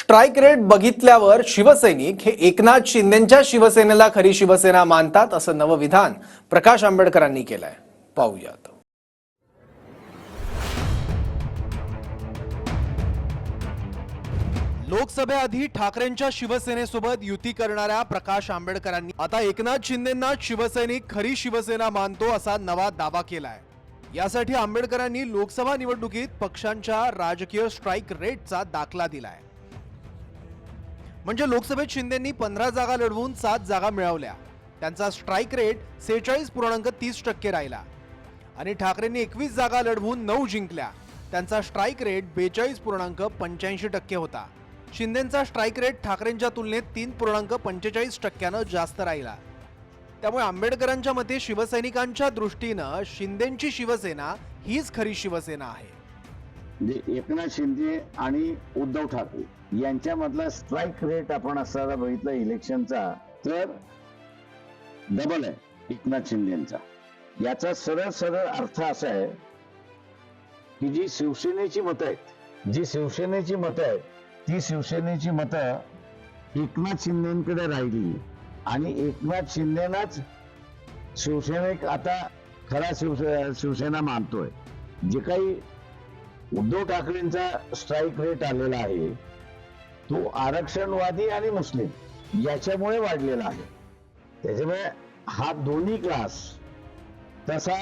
Strike rate बघितल्यावर शिवसैनिक हे एकनाथ शिंदेंच्या शिवसेनेला खरी शिवसेना मानतात असं नवं विधान प्रकाश आंबेडकरांनी केलंय. पाहूयात. लोकसभेआधी ठाकरेंच्या शिवसेनेसोबत युती करणाऱ्या प्रकाश आंबेडकरांनी आता एकनाथ शिंदेंना शिवसैनिक खरी शिवसेना मानतो असा नवा दावा केलाय. यासाठी आंबेडकरांनी लोकसभा निवडणुकीत पक्षांच्या राजकीय स्ट्राईक रेटचा दाखला दिलाय. म्हणजे लोकसभेत शिंदेंनी 15 जागा लढवून 7 जागा मिळवल्या. त्यांचा स्ट्राईक रेट 46.30% राहिला आणि ठाकरेंनी 21 जागा लढवून 9 जिंकल्या. त्यांचा स्ट्राईक रेट 42.85% होता. शिंदेंचा स्ट्राईक रेट ठाकरेंच्या तुलनेत 3.45% जास्त राहिला. त्यामुळे आंबेडकरांच्या मते शिवसैनिकांच्या दृष्टीनं शिंदेंची शिवसेना हीच खरी शिवसेना आहे. एकनाथ शिंदे आणि उद्धव ठाकरे यांच्यामधला स्ट्राईक रेट आपण असा बघितला इलेक्शनचा तर डबल आहे एकनाथ शिंदेचा. याचा सरळ सरळ अर्थ असा आहे की जी शिवसेनेची मतं आहेत ती शिवसेनेची मतं एकनाथ शिंदेकडे राहिली आणि एकनाथ शिंदेनाच शिवसेनेक आता खरा शिवसेना मानतोय. जे काही उद्धव ठाकरेंचा स्ट्राईक रेट आलेला आहे तो आरक्षणवादी आणि मुस्लिम याच्यामुळे वाढलेला आहे. त्याच्यामुळे हा दोन्ही क्लास तसा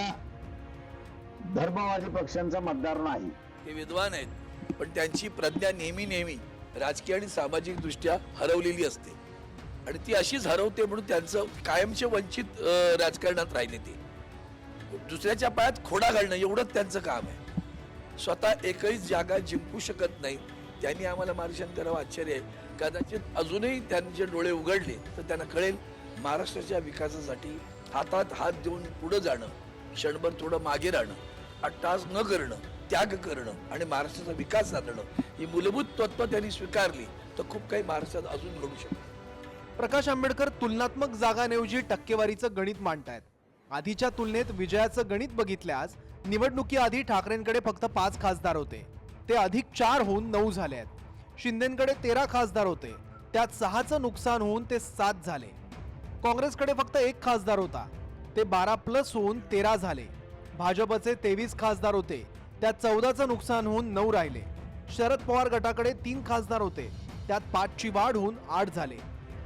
धर्मवादी पक्षांचा मतदार नाही. ते विद्वान आहेत पण त्यांची प्रज्ञा नेहमी राजकीय आणि सामाजिक दृष्ट्या हरवलेली असते आणि ती अशीच हरवते म्हणून त्यांचं कायमचे वंचित राजकारणात राहिले. ते दुसऱ्याच्या पायात खोडा घालणं एवढंच त्यांचं काम आहे. स्वतः एकही जागा जिंकू शकत नाही. त्यांनी आम्हाला मार्गदर्शन करावं आश्चर्य आहे. कदाचित अजूनही त्यांचे डोळे उघडले तर त्यांना कळेल महाराष्ट्राच्या विकासासाठी हातात हात देऊन पुढे जाणं, क्षणभर थोडं मागे राहणं, अट्टास न करणं, त्याग करणं आणि महाराष्ट्राचा विकास साधणं ही मूलभूत तत्त्व त्यांनी स्वीकारली तर खूप काही महाराष्ट्रात अजून घडू शकतं. प्रकाश आंबेडकर तुलनात्मक जागांऐवजी टक्केवारीचं गणित मांडतायत. आधीच्या तुलनेत विजयाचं गणित बघितल्यास निवडणुकीआधी ठाकरेंकडे फक्त 5 खासदार होते, ते अधिक 4 होऊन 9 झाले आहेत. शिंदेंकडे 13 खासदार होते, त्यात 6चं नुकसान होऊन ते 7 झाले. काँग्रेसकडे फक्त 1 खासदार होता, ते 12+ होऊन 13 झाले. भाजपचे 23 खासदार होते, त्यात 14चं नुकसान होऊन 9 राहिले. शरद पवार गटाकडे 3 खासदार होते, त्यात 5ची वाढ होऊन 8 झाले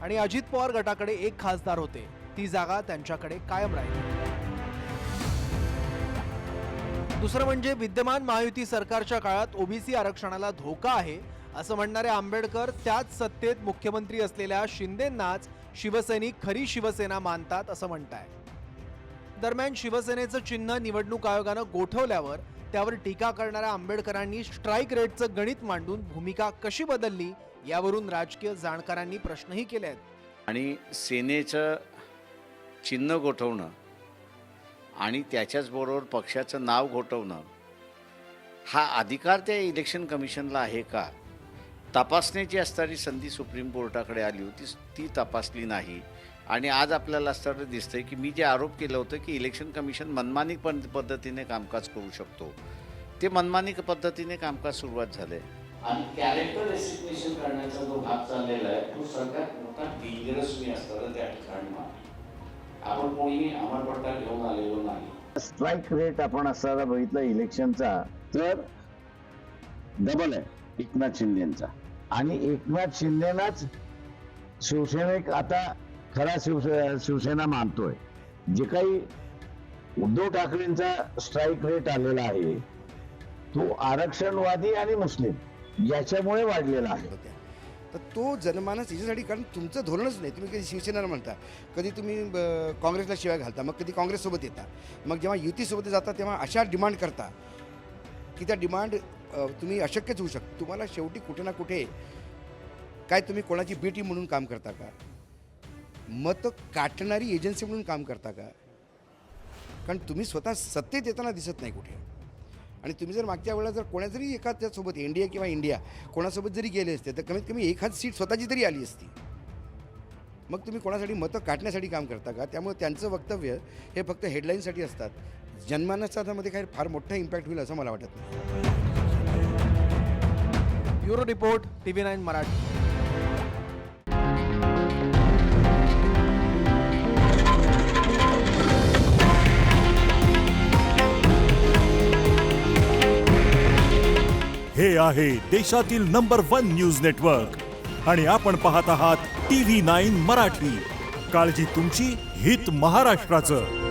आणि अजित पवार गटाकडे 1 खासदार होते, ती जागा त्यांच्याकडे कायम राहिली. दुसरं म्हणजे विद्यमान महायुती सरकारच्या काळात ओबीसी आरक्षणाला धोका आहे असं म्हणणारे आंबेडकर त्याच सत्तेत मुख्यमंत्री असलेल्या शिंदेंनाच शिवसैनिक खरी शिवसेना मानतात असं म्हणताय. दरम्यान शिवसेनेचं चिन्ह निवडणूक आयोगानं गोठवल्यावर त्यावर टीका करणाऱ्या आंबेडकरांनी स्ट्राईक रेटचं गणित मांडून भूमिका कशी बदलली यावरून राजकीय जाणकारांनी प्रश्नही केले आहेत. आणि सेनेचं चिन्ह गोठवणं आणि त्याच्याचबरोबर पक्षाचं नाव गोठवणं हा अधिकार त्या इलेक्शन कमिशनला आहे का? तपासण्याची असणारी संधी सुप्रीम कोर्टाकडे आली होती, ती तपासली नाही. आणि आज आपल्याला असताना दिसतंय की मी जे आरोप केलं होतं की इलेक्शन कमिशन मनमानी पद्धतीने कामकाज करू शकतो, ते मनमानी पद्धतीने कामकाज सुरुवात झाले आणि कॅरेक्टर एसिग्नेशन करण्याचा जो भाग चाललेला आहे तो सगळ्यात मोठा डेंजरस मी असताना त्या ठिकाणी आपण कोणीही अमरपट्टा घेऊन आलेलो नाही. स्ट्राईक रेट आपण असा बघितला इलेक्शनचा तर डबल आहे एकनाथ शिंदेचा आणि एकनाथ शिंदेनाच शिवसेनेक आता खरा शिवसेना मानतोय. जे काही उद्धव ठाकरेंचा स्ट्राईक रेट आलेला आहे तो आरक्षणवादी आणि मुस्लिम याच्यामुळे वाढलेला आहे. तर तो जनमानस याच्यासाठी, कारण तुमचं धोरणच नाही. तुम्ही कधी शिवसेनेला म्हणता, कधी तुम्ही काँग्रेसला शिवाय घालता, मग कधी काँग्रेससोबत येता, मग जेव्हा युतीसोबत जाता तेव्हा अशा डिमांड करता की त्या डिमांड तुम्ही अशक्यच होऊ शकतो. तुम्हाला शेवटी कुठे ना कुठे काय तुम्ही कोणाची बी टीम म्हणून काम करता का? मत काटणारी एजन्सी म्हणून काम करता का? कारण तुम्ही स्वतः सत्तेत येताना दिसत नाही कुठे. आणि तुम्ही जर मागच्या वेळेला जर कोणा जरी एखाद्यासोबत एनडीए किंवा इंडिया कोणासोबत जरी गेले असते तर कमीत कमी एखाद सीट स्वतःची तरी आली असती. मग तुम्ही कोणासाठी मतं काटण्यासाठी काम करता का? त्यामुळे त्यांचं वक्तव्य हे फक्त हेडलाईनसाठी असतात. जनमानसामध्ये काही फार मोठा इम्पॅक्ट होईल असं मला वाटत नाही. Bureau report TV9 Marathi. हे आहे देशातील नंबर 1 न्यूज नेटवर्क आणि आपण पाहत आहात TV9 मराठी. काळजी तुमची, हित महाराष्ट्राचं.